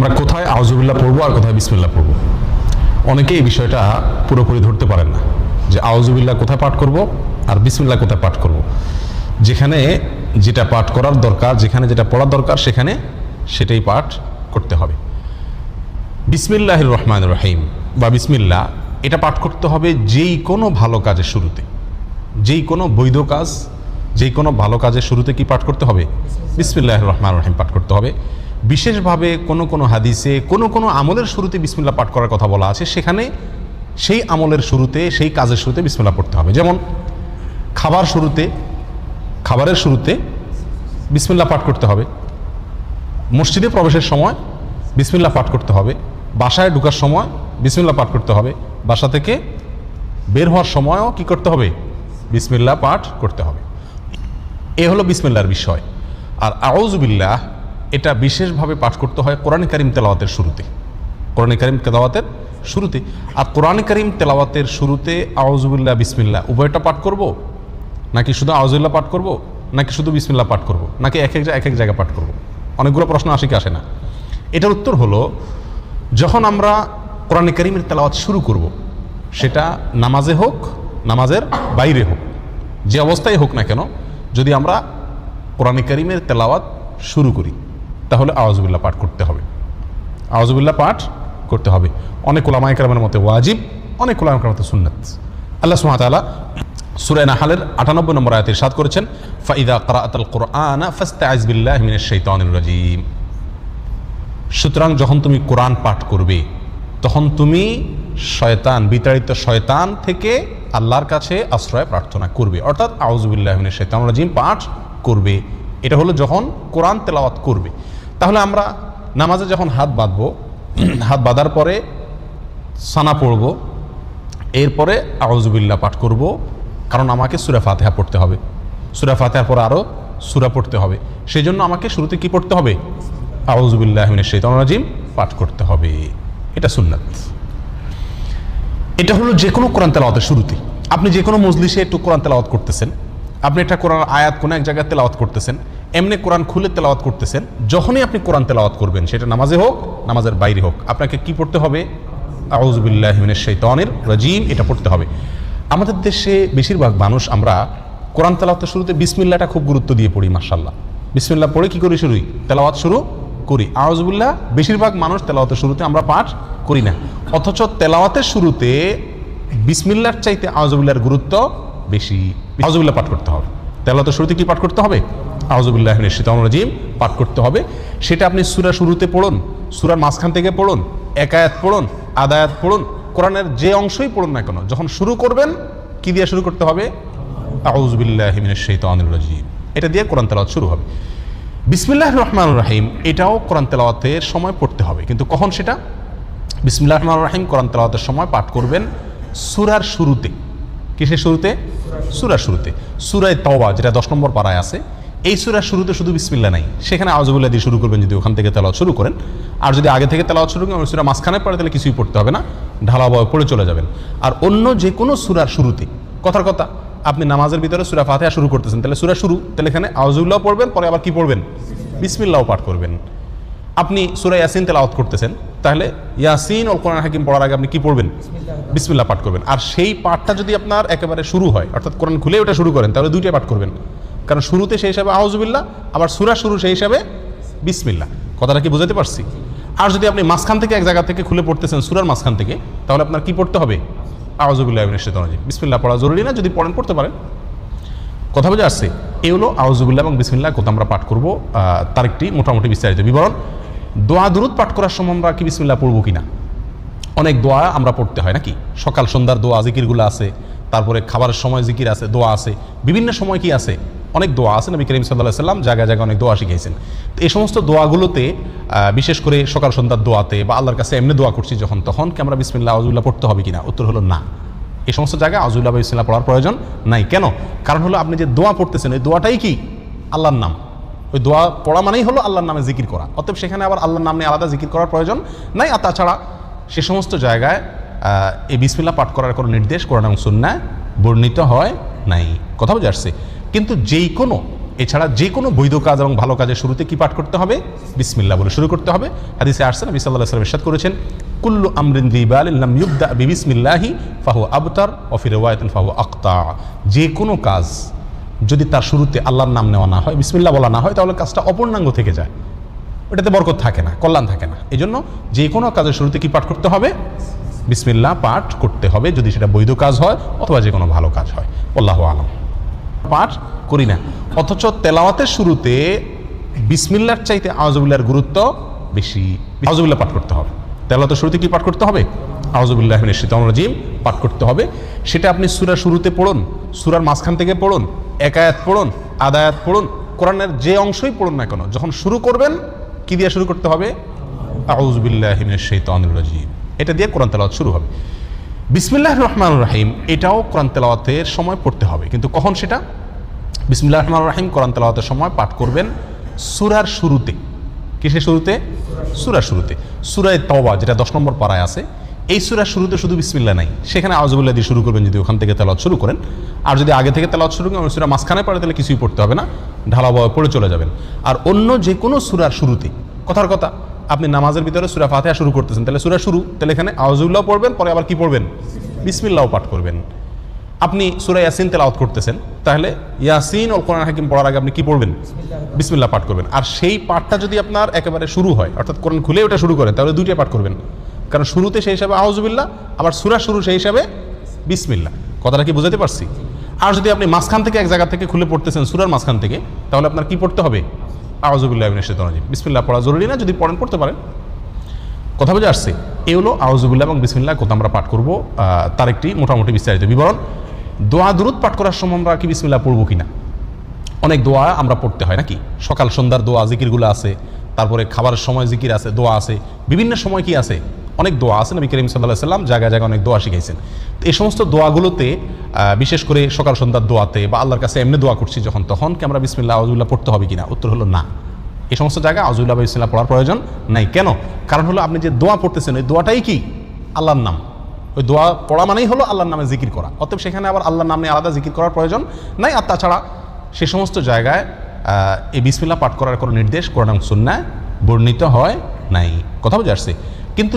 আমরা কোথায় আউযুবিল্লাহ পড়বো আর কোথায় বিসমিল্লাহ পড়বো, অনেকে এই বিষয়টা পুরোপুরি ধরতে পারেন না যে আউযুবিল্লাহ কোথায় পাঠ করব আর বিসমিল্লাহ কোথায় পাঠ করব। যেখানে যেটা পাঠ করার দরকার, যেখানে যেটা পড়ার দরকার সেখানে সেটাই পাঠ করতে হবে। বিসমিল্লাহির রহমানির রহিম বা বিসমিল্লাহ এটা পাঠ করতে হবে যেই কোনো ভালো কাজের শুরুতে, যেই কোনো বৈধ কাজ, যেই কোনো ভালো কাজের শুরুতে কি পাঠ করতে হবে? বিসমিল্লাহির রহমানির রহিম পাঠ করতে হবে। বিশেষভাবে কোনো কোনো হাদিসে কোনো কোনো আমলের শুরুতে বিসমিল্লাহ পাঠ করার কথা বলা আছে, সেখানে সেই আমলের শুরুতে, সেই কাজের শুরুতে বিসমিল্লাহ পড়তে হবে। যেমন খাবারের শুরুতে বিসমিল্লাহ পাঠ করতে হবে, মসজিদে প্রবেশের সময় বিসমিল্লাহ পাঠ করতে হবে, বাসায় ঢোকার সময় বিসমিল্লাহ পাঠ করতে হবে, বাসা থেকে বের হওয়ার সময়ও কি করতে হবে? বিসমিল্লাহ পাঠ করতে হবে। এ হলো বিসমিল্লাহর বিষয়। আর আউযুবিল্লাহ এটা বিশেষভাবে পাঠ করতে হয় কোরআন কারীম তেলাওয়াতের শুরুতে, কোরআন কারীম তেলাওয়াতের শুরুতে। আর কোরআন কারীম তেলাওয়াতের শুরুতে আউযুবিল্লাহ বিসমিল্লাহ উভয়টা পাঠ করব, নাকি শুধু আউযুবিল্লাহ পাঠ করব, নাকি শুধু বিসমিল্লাহ পাঠ করব, নাকি এক এক জায়গায় পাঠ করব? অনেকগুলো প্রশ্ন আসে কি আসে না? এটার উত্তর হলো, যখন আমরা কোরআন কারীমের তেলাওয়াত শুরু করব, সেটা নামাজে হোক, নামাজের বাইরে হোক, যে অবস্থায় হোক না কেন, যদি আমরা কোরআন কারীমের তেলাওয়াত শুরু করি তাহলে আউযুবিল্লাহ পাঠ করতে হবে, আউযুবিল্লাহ পাঠ করতে হবে। অনেক উলামায়ে কেরামের মতে ওয়াজিব, অনেক উলামায়ে কেরামের মতে সুন্নাত। আল্লাহ সুবহানাহু ওয়া তাআলা সূরা নাহলের ৯৮ নম্বর আয়াতে ইরশাদ করেছেন, ফাইদা ক্রাআতাল কুরআনা ফাস্তাইজ বিল্লাহি মিনাশ শাইতানির রাজীম। সুতরাং যখন তুমি কোরআন পাঠ করবে তখন তুমি শয়তান, বিতাড়িত শয়তান থেকে আল্লাহর কাছে আশ্রয় প্রার্থনা করবে, অর্থাৎ আউযুবিল্লাহি মিনাশ শাইতানির রাজীম পাঠ করবে। এটা হলো যখন কোরআন তেলাওয়াত করবে। তাহলে আমরা নামাজে যখন হাত বাঁধবো, হাত বাঁধার পরে সানা পড়ব, এরপরে আউযুবিল্লাহ পাঠ করব, কারণ আমাকে সূরা ফাতিহা পড়তে হবে, সূরা ফাতিহার পরে আরও সূরা পড়তে হবে। সেই জন্য আমাকে শুরুতে কি পড়তে হবে? আউযুবিল্লাহি মিনাশ শাইতানির রাজীম পাঠ করতে হবে। এটা সুন্নাত। এটা হলো যে কোনো কোরআন তেলাওয়াতের শুরুতে। আপনি যে কোনো মজলিসে একটু কোরআন তেলাওয়াত করতেছেন, আপনি একটা কোরআন আয়াত কোনো এক জায়গায় তেলাওয়াত করতেছেন, এমনি কোরআন খুলে তেলাওয়াত করতেছেন, যখনই আপনি কোরআন তেলাওয়াত করবেন, সেটা নামাজে হোক, নামাজের বাইরে হোক, আপনাকে কি পড়তে হবে? আউযুবিল্লাহি মিনাশ শাইতানির রাজীম এটা পড়তে হবে। আমাদের দেশে বেশিরভাগ মানুষ আমরা কোরআন তেলাওয়াতের শুরুতে বিসমিল্লাহটা খুব গুরুত্ব দিয়ে পড়ি। মাশাআল্লাহ, বিসমিল্লাহ পড়ে কি করি? শুরুই তেলাওয়াত শুরু করি। আউযুবিল্লাহ বেশিরভাগ মানুষ তেলাওয়াতের শুরুতে আমরা পাঠ করি না, অথচ তেলাওয়াতের শুরুতে বিসমিল্লাহর চাইতে আউযুবিল্লাহর গুরুত্ব বেশি। আউযুবিল্লাহ পাঠ করতে হবে। তেলাওয়াতের শুরুতে কি পাঠ করতে হবে? আউযুবিল্লাহি মিনাশ শাইতানির রাজীম পাঠ করতে হবে। সেটা আপনি সূরা শুরুতে পড়ুন, সূরার মাঝখান থেকে পড়ুন, এক আয়াত পড়ুন, আধা আয়াত পড়ুন, কোরআনের যে অংশই পড়ুন না কেন, যখন শুরু করবেন কি দিয়ে শুরু করতে হবে? আউযুবিল্লাহি মিনাশ শাইতানির রাজীম, এটা দিয়ে কোরআন তেলাওয়াত শুরু হবে। বিসমিল্লাহির রহমানির রহিম এটাও কোরআন তেলাওয়াতের সময় পড়তে হবে, কিন্তু কখন সেটা? বিসমিল্লাহির রহমানির রহিম কোরআন তেলাওয়াতের সময় পাঠ করবেন সূরার শুরুতে। কিসের শুরুতে? সূরার শুরুতে। সূরা তাওবা যেটা ১০ নম্বর পারায় আছে, এই সূরার শুরুতে শুধু বিসমিল্লাহ নাই, সেখানে আউযুবিল্লাহ দিয়ে শুরু করবেন যদি ওখান থেকে তেলাওয়াত শুরু করেন। আর যদি আগে থেকে তেলাওয়াত শুরু করেন, সূরা মাঝখানে পড়ে, তাহলে কিছুই পড়তে হবে না, ঢালাভাবে পড়ে চলে যাবেন। আর অন্য যে কোনো সূরার শুরুতে, কথার কথা, আপনি নামাজের ভিতরে সূরা ফাতিহা শুরু করতেছেন, তাহলে সূরা শুরু, তাহলে এখানে আউযুবিল্লাহ পড়বেন, পরে আবার কি পড়বেন? বিসমিল্লাহ পাঠ করবেন। আপনি সূরা ইয়াসিন তেলাওয়াত করতেছেন, তাহলে ইয়াসিন ও কোরআন হাকিম পড়ার আগে আপনি কি পড়বেন? বিসমিল্লাহ পাঠ করবেন। আর সেই পাঠটা যদি আপনার একেবারে শুরু হয়, অর্থাৎ কোরআন খুলে ওটা শুরু করেন, তাহলে দুইটাই পাঠ করবেন, কারণ শুরুতে সেই হিসাবে আউযুবিল্লাহ, আবার সূরা শুরু সেই হিসাবে বিসমিল্লাহ। কথাটা কি বুঝাতে পারছি? আর যদি আপনি মাঝখান থেকে এক জায়গা থেকে খুলে পড়তেছেন, সূরার মাঝখান থেকে, তাহলে আপনার কি পড়তে হবে? আউযুবিল্লাহি মিনাশ শাইতানির রাজীম। বিসমিল্লাহ পড়া জরুরি না, যদি পড়েন পড়তে পারেন। কথা বুঝে আসছে? এই হলো আউযুবিল্লাহ এবং বিসমিল্লাহ কোথাও আমরা পাঠ করবো, তার একটি মোটামুটি বিস্তারিত বিবরণ। দোয়া দুরুদ পাঠ করার সময় আমরা কি বিসমিল্লাহ পড়বো কিনা? অনেক দোয়া আমরা পড়তে হয় নাকি? সকাল সন্ধ্যার দোয়া জিকিরগুলো আছে, তারপরে খাবারের সময় জিকির আছে, দোয়া আছে, বিভিন্ন সময় কি আছে? অনেক দোয়া আছে। নবী করিম সাল্লাল্লাহু আলাইহি ওয়াসাল্লাম জায়গায় জায়গায় অনেক দোয়া শিখিয়েছেন। তো এই সমস্ত দোয়াগুলোতে, বিশেষ করে সকাল সন্ধ্যার দোয়াতে বা আল্লাহর কাছে এমনি দোয়া করছি যখন, তখন কি আমরা বিসমিল্লাহ আউযুবিল্লাহ পড়তে হবে কিনা? উত্তর হলো না। এই সমস্ত জায়গায় আউযুবিল্লাহ বা বিসমিল্লাহ পড়ার প্রয়োজন নাই। কেন? কারণ হলো আপনি যে দোয়া পড়তেছেন, ওই দোয়াটাই কি? আল্লাহর নাম। ওই দোয়া পড়া মানেই হলো আল্লাহর নামে জিকির করা, অতএব সেখানে আবার আল্লাহর নাম নিয়ে আলাদা জিকির করার প্রয়োজন নাই। আর তাছাড়া সে সমস্ত জায়গায় এই বিসমিল্লাহ পাঠ করার কোনো নির্দেশ কোরআন এবং সুন্নাহ বর্ণিত হয় নাই। কথা বুঝে আসছে? কিন্তু যেই কোনো এছাড়া যে কোনো বৈধ কাজ এবং ভালো কাজের শুরুতে কি পাঠ করতে হবে? বিসমিল্লাহ বলে শুরু করতে হবে। হাদিসে আসছে নবী সাল্লাল্লাহু আলাইহি ওয়াসাল্লাম ইরশাদ করেছেন, কুল্লু আমরিন যী বালিন লাম ইউবদা বিবিসমিল্লাহি ফাহুয়া আবতার ওয়া ফি রিওয়ায়াতিন ফাহুয়া আকতা। যে কোনো কাজ যদি তার শুরুতে আল্লাহর নাম নেওয়া না হয়, বিসমিল্লাহ বলা না হয়, তাহলে কাজটা অপূর্ণাঙ্গ থেকে যায়, ওটাতে বরকত থাকে না, কল্যাণ থাকে না। এই জন্য যে কোনো কাজের শুরুতে কি পাঠ করতে হবে? বিসমিল্লাহ পাঠ করতে হবে, যদি সেটা বৈধ কাজ হয় অথবা যে কোনো ভালো কাজ হয়। আল্লাহু আলাম। পাঠ করি না, অথচ তেলাওয়াতের শুরুতে বিসমিল্লাহর চাইতে আউযুবিল্লাহর গুরুত্ব বেশি। আউযুবিল্লাহ পাঠ করতে হবে। তেলাওয়াতের শুরুতে কি পাঠ করতে হবে? আউযুবিল্লাহি মিনাশ শাইতানির রাজিম পাঠ করতে হবে। সেটা আপনি সূরার শুরুতে পড়ুন, সূরার মাঝখান থেকে পড়ুন, এক আয়াত পড়ুন, আধা আয়াত পড়ুন, কোরআনের যে অংশই পড়ুন না কেন, যখন শুরু করবেন কি দিয়ে শুরু করতে হবে? আউযুবিল্লাহি মিনাশ শাইতানির রাজিম, এটা দিয়ে কোরআন তেলাওয়াত শুরু হবে। বিসমিল্লাহির রহমানির রহিম এটাও কোরআন তেলাওয়াতের সময় পড়তে হবে, কিন্তু কখন সেটা? বিসমিল্লাহির রহমানির রহিম কোরআন তেলাওয়াতের সময় পাঠ করবেন সূরার শুরুতে। কিসের শুরুতে? সূরার শুরুতে। সূরা তাওবা যেটা 10 নম্বর পারায় আছে, এই সূরার শুরুতে শুধু বিসমিল্লাহ নাই, সেখানে আউযুবিল্লাহ দিয়ে শুরু করবেন যদি ওখান থেকে তেলাওয়াত শুরু করেন। আর যদি আগে থেকে তেলাওয়াত শুরু করেন, সূরা মাঝখানে পড়ে, তাহলে কিছুই পড়তে হবে না, ঢালাভাবে পড়ে চলে যাবেন। আর অন্য যে কোনো সূরার শুরুতে, কথার কথা, আপনি নামাজের ভিতরে সূরা ফাতিহা শুরু করতেছেন, তাহলে সূরা শুরু, তাহলে এখানে আউযুবিল্লাহ পড়বেন, পরে আবার কি পড়বেন? বিসমিল্লাহ পাঠ করবেন। আপনি সূরা ইয়াসিন তেলাওয়াত করতেছেন, তাহলে ইয়াসিন ওয়াল কোরআনুল হাকিম পড়ার আগে আপনি কি পড়বেন? বিসমিল্লাহ পাঠ করবেন। আর সেই পাঠটা যদি আপনার একেবারে শুরু হয়, অর্থাৎ কোরআন খুলে ওটা শুরু করেন, তাহলে দুইটাই পাঠ করবেন, কারণ শুরুতে সেই হিসাবে আউযুবিল্লাহ, আবার সূরা শুরু সেই হিসাবে বিসমিল্লাহ। কথাটা কি বুঝাতে পারছি? আর যদি আপনি মাঝখান থেকে এক জায়গা থেকে খুলে পড়তেছেন, সূরার মাঝখান থেকে, তাহলে আপনার কি পড়তে হবে? আউযুবিল্লাহি মিনাশ শাইতানির রাজিম। বিসমিল্লাহ পড়া জরুরি না, যদি পড়েন পড়তে পারেন। কথা বুঝে আসছে? এই হলো আউযুবিল্লাহ এবং বিসমিল্লাহ কত আমরা পাঠ করব, তার একটি মোটামুটি বিস্তারিত বিবরণ। দোয়া দুরূদ পাঠ করার সময় আমরা কি বিসমিল্লাহ পড়বো কিনা? অনেক দোয়া আমরা পড়তে হয় নাকি? সকাল সন্ধ্যার দোয়া জিকিরগুলো আছে, তারপরে খাবারের সময় জিকির আছে, দোয়া আছে, বিভিন্ন সময় কি আছে, অনেক দোয়া আছে। নবী করিম সাল্লাল্লাহু আলাইহি ওয়াসাল্লাম জায়গায় জায়গায় অনেক দোয়া শিখাইছেন। তো এই সমস্ত দোয়াগুলোতে বিশেষ করে সকাল সন্ধ্যার দোয়াতে বা আল্লাহর কাছে এমনি দোয়া করছি যখন, তখন কি আমরা বিসমিল্লাহ আউযুবিল্লাহ পড়তে হবে কিনা? উত্তর হলো না। এই সমস্ত জায়গায় আউযুবিল্লাহ বা বিসমিল্লাহ পড়ার প্রয়োজন নাই। কেন? কারণ হলো আপনি যে দোয়া পড়তেছেন, ওই দোয়াটাই কি? আল্লাহর নাম। ওই দোয়া পড়া মানেই হলো আল্লাহর নামে জিকির করা, অতএব সেখানে আবার আল্লাহর নাম নিয়ে আলাদা জিকির করার প্রয়োজন নাই। আর তাছাড়া সে সমস্ত জায়গায় এই বিসমিল্লাহ পাঠ করার কোনো নির্দেশ কোরআন এবং সুন্নাহ বর্ণিত হয় নাই। কথা বুঝে আসছে? কিন্তু